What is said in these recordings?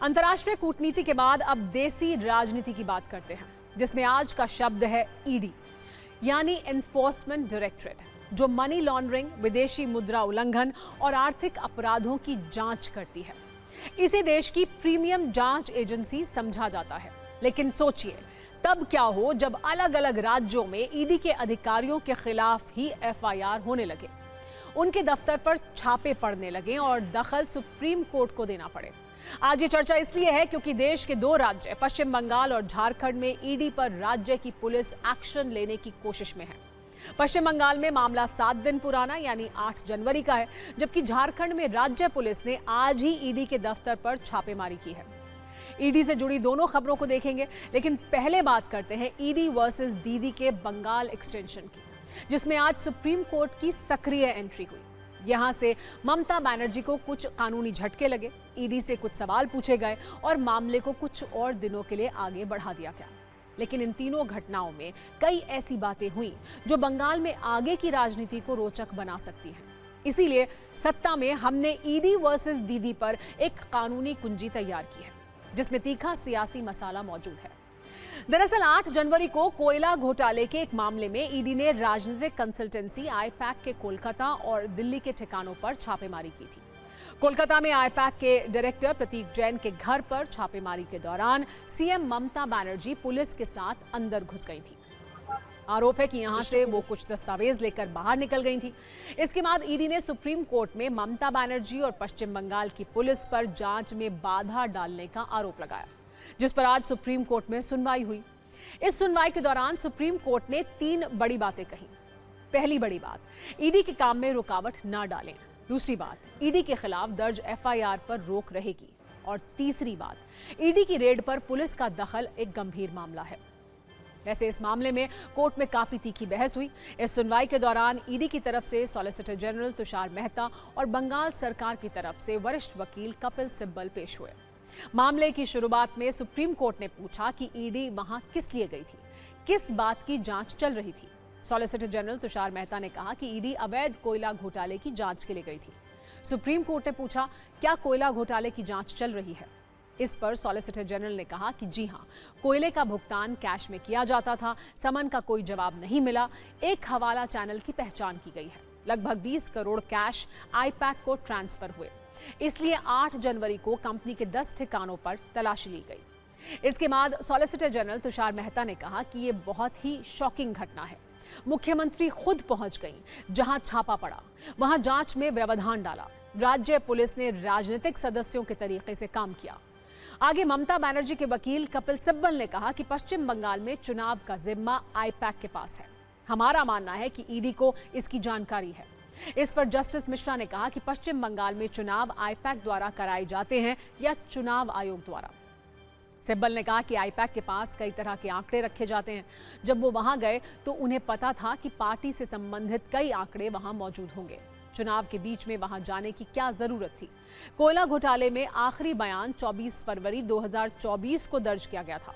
अंतर्राष्ट्रीय कूटनीति के बाद अब देसी राजनीति की बात करते हैं, जिसमें आज का शब्द है ईडी, यानी एनफोर्समेंट डायरेक्टरेट, जो मनी लॉन्ड्रिंग, विदेशी मुद्रा उल्लंघन और आर्थिक अपराधों की जांच करती है। इसे देश की प्रीमियम जांच एजेंसी समझा जाता है। लेकिन सोचिए, तब क्या हो जब अलग अलग राज्यों में ईडी के अधिकारियों के खिलाफ ही एफआईआर होने लगे, उनके दफ्तर पर छापे पड़ने लगे और दखल सुप्रीम कोर्ट को देना पड़े। आज ये चर्चा इसलिए है क्योंकि देश के दो राज्य पश्चिम बंगाल और झारखंड में ईडी पर राज्य की पुलिस एक्शन लेने की कोशिश में है। पश्चिम बंगाल में मामला 7 दिन पुराना यानी 8 जनवरी का है, जबकि झारखंड में राज्य पुलिस ने आज ही ईडी के दफ्तर पर छापेमारी की है। ईडी से जुड़ी दोनों खबरों को देखेंगे, लेकिन पहले बात करते हैं ईडी वर्सेस दीदी के बंगाल एक्सटेंशन की, जिसमें आज सुप्रीम कोर्ट की सक्रिय एंट्री हुई। यहां से ममता बनर्जी को कुछ कानूनी झटके लगे, ईडी से कुछ सवाल पूछे गए और मामले को कुछ और दिनों के लिए आगे बढ़ा दिया गया। लेकिन इन तीनों घटनाओं में कई ऐसी बातें हुई जो बंगाल में आगे की राजनीति को रोचक बना सकती हैं। इसीलिए सत्ता में हमने ईडी वर्सेस दीदी पर एक कानूनी कुंजी तैयार की है, जिसमें तीखा सियासी मसाला मौजूद है। दरअसल 8 जनवरी को कोयला घोटाले के एक मामले में ईडी ने राजनीतिक कंसल्टेंसी आईपैक के कोलकाता और दिल्ली के ठिकानों पर छापेमारी की थी। कोलकाता में आईपैक के डायरेक्टर प्रतीक जैन के घर पर छापेमारी के दौरान सीएम ममता बनर्जी पुलिस के साथ अंदर घुस गई थी। आरोप है कि यहां से वो कुछ दस्तावेज लेकर बाहर निकल गई थी। इसके बाद ईडी ने सुप्रीम कोर्ट में ममता बनर्जी और पश्चिम बंगाल की पुलिस पर जांच में बाधा डालने का आरोप लगाया, जिस पर आज सुप्रीम कोर्ट में सुनवाई हुई। इस सुनवाई के दौरान सुप्रीम कोर्ट ने 3 बड़ी बातें कही। पहली बड़ी बात, ईडी के काम में रुकावट न डालें। दूसरी बात, ईडी के खिलाफ दर्ज एफआईआर पर रोक रहेगी। और तीसरी बात, ईडी की रेड पर पुलिस का दखल एक गंभीर मामला है। वैसे इस मामले में कोर्ट में काफी तीखी बहस हुई। इस सुनवाई के दौरान ईडी की तरफ से सॉलिसिटर जनरल तुषार मेहता और बंगाल सरकार की तरफ से वरिष्ठ वकील कपिल सिब्बल पेश हुए। मामले की शुरुआत में सुप्रीम कोर्ट ने पूछा कि ईडी वहां किस लिए गई थी, किस बात की जांच चल रही थी। सॉलिसिटर जनरल तुषार मेहता ने कहा कि ईडी अवैध कोयला घोटाले की जांच के लिए गई थी। सुप्रीम कोर्ट ने पूछा, क्या कोयला घोटाले की जांच चल रही है? इस पर सॉलिसिटर जनरल ने कहा कि जी हां, कोयले का भुगतान कैश में किया जाता था, समन का कोई जवाब नहीं मिला। एक हवाला चैनल की पहचान की गई है। लगभग 20 करोड़ कैश आईपैक को ट्रांसफर हुए, इसलिए 8 जनवरी को कंपनी के 10 ठिकानों पर तलाशी ली गई। इसके बाद सॉलिसिटर जनरल तुषार मेहता ने कहा कि यह बहुत ही शॉकिंग घटना है। मुख्यमंत्री खुद पहुंच गई, जहां छापा पड़ा वहां जांच में व्यवधान डाला। राज्य पुलिस ने राजनीतिक सदस्यों के तरीके से काम किया। आगे ममता बनर्जी के वकील कपिल सिब्बल ने कहा कि पश्चिम बंगाल में चुनाव का जिम्मा आईपैक के पास है। हमारा मानना है कि ईडी को इसकी जानकारी है। इस पर जस्टिस मिश्रा ने कहा कि पश्चिम बंगाल में चुनाव आईपैक द्वारा कराए जाते हैं या चुनाव आयोग द्वारा। सिब्बल ने कहा कि आईपैक के पास कई तरह के आंकड़े रखे जाते हैं। जब वो वहां गए तो उन्हें पता था कि पार्टी से संबंधित कई आंकड़े वहां मौजूद होंगे। चुनाव के बीच में वहां जाने की क्या जरूरत थी? कोयला घोटाले में आखिरी बयान 24 फरवरी 2024 को दर्ज किया गया था।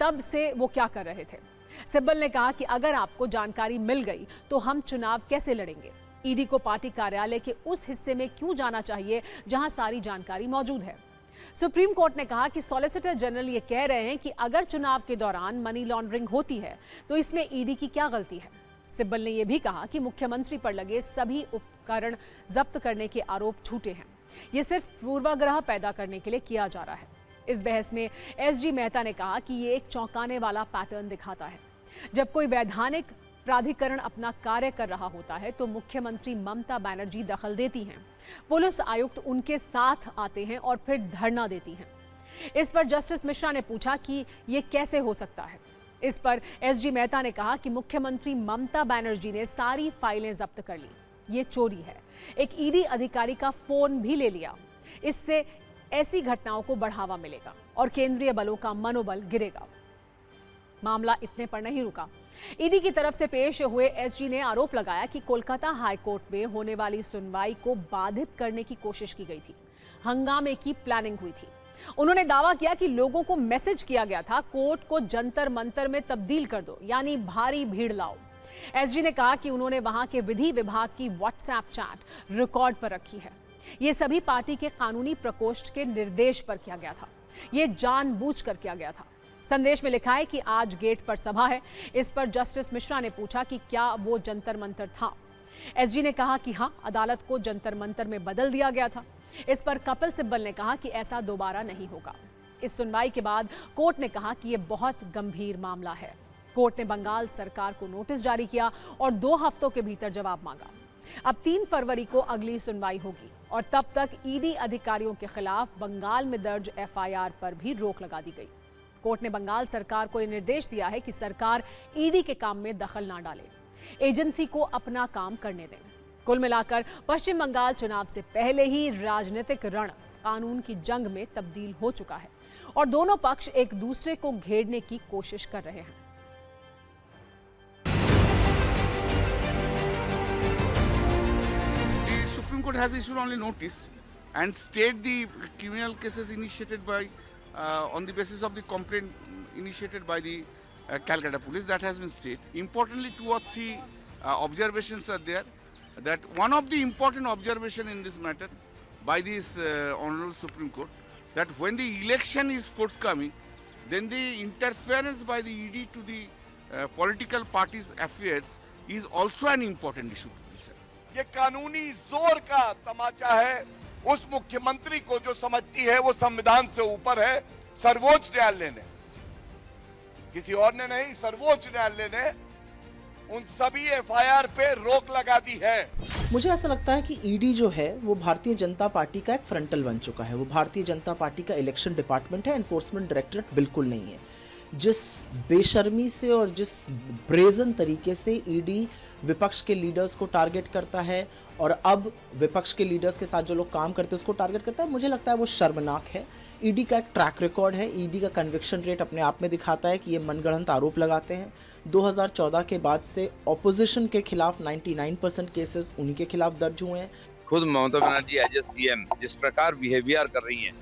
तब से वो क्या कर रहे थे? सिब्बल ने कहा कि अगर आपको जानकारी मिल गई तो हम चुनाव कैसे लड़ेंगे? ईडी को पार्टी कार्यालय के उस हिस्से में क्यों जाना चाहिए जहां सारी जानकारी मौजूद है? सुप्रीम कोर्ट ने कहा कि सॉलिसिटर जनरल ये कह रहे हैं कि अगर चुनाव के दौरान मनी लॉन्ड्रिंग होती है तो इसमें ईडी की क्या गलती है? सिब्बल ने यह भी कहा कि मुख्यमंत्री पर लगे सभी उपकरण जब्त करने के आरोप झूठे हैं। ये सिर्फ पूर्वाग्रह पैदा करने के लिए किया जा रहा है। इस बहस में एसजी मेहता ने कहा कि ये एक चौंकाने वाला पैटर्न दिखाता है। जब कोई वैधानिक प्राधिकरण अपना कार्य कर रहा होता है तो मुख्यमंत्री ममता बनर्जी दखल देती हैं, पुलिस आयुक्त उनके साथ आते हैं और फिर धरना देती हैं। इस पर जस्टिस मिश्रा ने पूछा कि ये कैसे हो सकता है? इस पर एसजी मेहता ने कहा कि मुख्यमंत्री ममता बनर्जी ने सारी फाइलें जब्त कर ली, ये चोरी है। एक ईडी अधिकारी का फोन भी ले लिया। इससे ऐसी घटनाओं को बढ़ावा मिलेगा और केंद्रीय बलों का मनोबल गिरेगा। मामला इतने पर नहीं रुका। ईडी की तरफ से पेश हुए एसजी ने आरोप लगाया कि कोलकाता हाईकोर्ट में होने वाली सुनवाई को बाधित करने की कोशिश की गई थी। हंगामे की प्लानिंग हुई थी। उन्होंने दावा किया कि लोगों को मैसेज किया गया था, कोर्ट को जंतर मंतर में तब्दील कर दो, यानी भारी भीड़ लाओ। एसजी ने कहा कि उन्होंने वहां के विधि विभाग की व्हाट्सएप चैट रिकॉर्ड पर रखी है। ये सभी पार्टी के कानूनी प्रकोष्ठ के निर्देश पर किया गया था। ये जानबूझकर किया गया था। संदेश में लिखा है कि आज गेट पर सभा है। इस पर जस्टिस मिश्रा ने पूछा कि क्या वो जंतर मंतर था। एसजी ने कहा कि हाँ, अदालत को जंतर मंतर में बदल दिया गया था। इस पर कपिल सिब्बल ने कहा कि ऐसा दोबारा नहीं होगा। इस सुनवाई के बाद कोर्ट ने कहा कि यह बहुत गंभीर मामला है। कोर्ट ने बंगाल सरकार को नोटिस जारी किया और 2 हफ्तों के भीतर जवाब मांगा। अब 3 फरवरी को अगली सुनवाई होगी और तब तक ईडी अधिकारियों के खिलाफ बंगाल में दर्ज एफआईआर पर भी रोक लगा दी गई। कोर्ट ने बंगाल सरकार को यह निर्देश दिया है कि सरकार ईडी के काम में दखल ना डाले, एजेंसी को अपना काम करने दें। कुल मिलाकर पश्चिम बंगाल चुनाव से पहले ही राजनीतिक रण कानून की जंग में तब्दील हो चुका है और दोनों पक्ष एक दूसरे को घेरने की कोशिश कर रहे हैं। Supreme Court has issued only notice and stayed the criminal cases initiated by on the basis of the complaint initiated by the Calcutta police. That has been stayed. Importantly, 2 or 3 observations are there. That one of the important observation in this matter by this Honorable Supreme Court, that when the election is forthcoming, then the interference by the ED to the political parties' affairs is also an important issue to be said. ये कानूनी जोर का तमाचा है उस मुख्यमंत्री को जो समझती है वो संविधान से ऊपर है। सर्वोच्च न्यायालय ने, किसी और ने नहीं, सर्वोच्च न्यायालय ने उन सभी एफआईआर पे रोक लगा दी है। मुझे ऐसा लगता है कि ईडी जो है वो भारतीय जनता पार्टी का एक फ्रंटल बन चुका है। वो भारतीय जनता पार्टी का इलेक्शन डिपार्टमेंट है, एनफोर्समेंट डायरेक्टरेट बिल्कुल नहीं है। जिस बेशर्मी से और जिस ब्रेजन तरीके से ईडी विपक्ष के लीडर्स को टारगेट करता है और अब विपक्ष के लीडर्स के साथ जो लोग काम करते हैं उसको टारगेट करता है, मुझे लगता है वो शर्मनाक है। ईडी का एक ट्रैक रिकॉर्ड है, ईडी का कन्विक्शन रेट अपने आप में दिखाता है कि ये मनगढ़ंत आरोप लगाते हैं। 2014 के बाद से ऑपोजिशन के खिलाफ 99% केसेस उन्हीं के खिलाफ दर्ज हुए हैं। खुद Mamata Banerjee as a CM जिस प्रकार बिहेवियर कर रही हैं,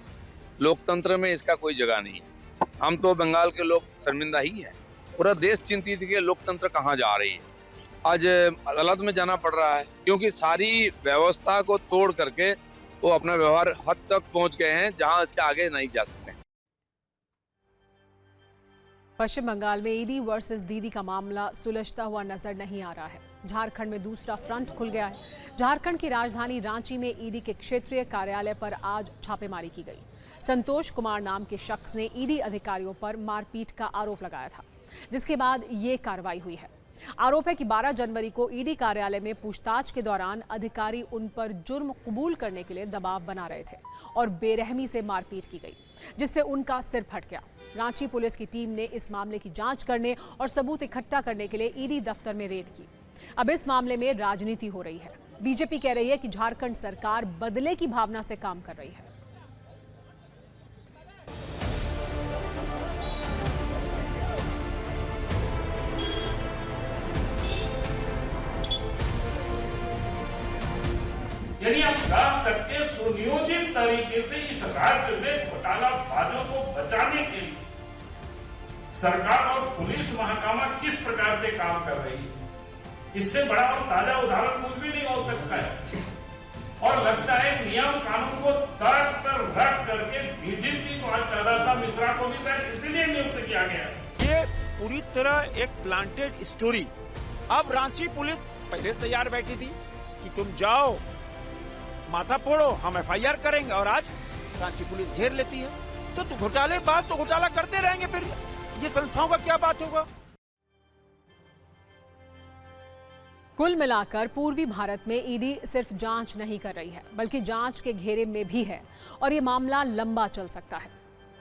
लोकतंत्र में इसका कोई जगह नहीं है। हम तो बंगाल के लोग शर्मिंदा ही हैं। पूरा देश चिंतित है कि लोकतंत्र कहाँ जा रही है। आज अदालत में जाना पड़ रहा है क्योंकि सारी व्यवस्था को तोड़ करके वो अपना व्यवहार हद तक पहुंच गए हैं जहां इसके आगे नहीं जा सकते। पश्चिम बंगाल में ईडी वर्सेस दीदी का मामला सुलझता हुआ नजर नहीं आ रहा है। झारखंड में दूसरा फ्रंट खुल गया है। झारखंड की राजधानी रांची में ईडी के क्षेत्रीय कार्यालय पर आज छापेमारी की गई। संतोष कुमार नाम के शख्स ने ईडी अधिकारियों पर मारपीट का आरोप लगाया था, जिसके बाद ये कार्रवाई हुई है। आरोप है कि 12 जनवरी को ईडी कार्यालय में पूछताछ के दौरान अधिकारी उन पर जुर्म कबूल करने के लिए दबाव बना रहे थे और बेरहमी से मारपीट की गई, जिससे उनका सिर फट गया। रांची पुलिस की टीम ने इस मामले की जांच करने और सबूत इकट्ठा करने के लिए ईडी दफ्तर में रेड की। अब इस मामले में राजनीति हो रही है। बीजेपी कह रही है कि झारखंड सरकार बदले की भावना से काम कर रही है। यानी आप कह सकते सुनियोजित तरीके से इस राज्य में घोटालाबाजों को बचाने के लिए सरकार और पुलिस महकमा किस प्रकार से काम कर रही है, इससे बड़ा और ताजा उदाहरण कुछ भी नहीं हो सकता है। और लगता है नियम कानून को तर्ज पर रख करके डीजीपी को आज दादा मिश्रा को भी शायद इसीलिए नियुक्त किया गया। ये पूरी तरह एक प्लांटेड स्टोरी। अब रांची पुलिस पहले से तैयार बैठी थी कि तुम जाओ माथा फोड़ो, हम एफआईआर करेंगे, और आज रांची पुलिस घेर लेती है। तो घोटालेबाज तो घोटाला करते रहेंगे, फिर ये संस्थाओं का क्या बात होगा। कुल मिलाकर पूर्वी भारत में ईडी सिर्फ जांच नहीं कर रही है, बल्कि जांच के घेरे में भी है और ये मामला लंबा चल सकता है।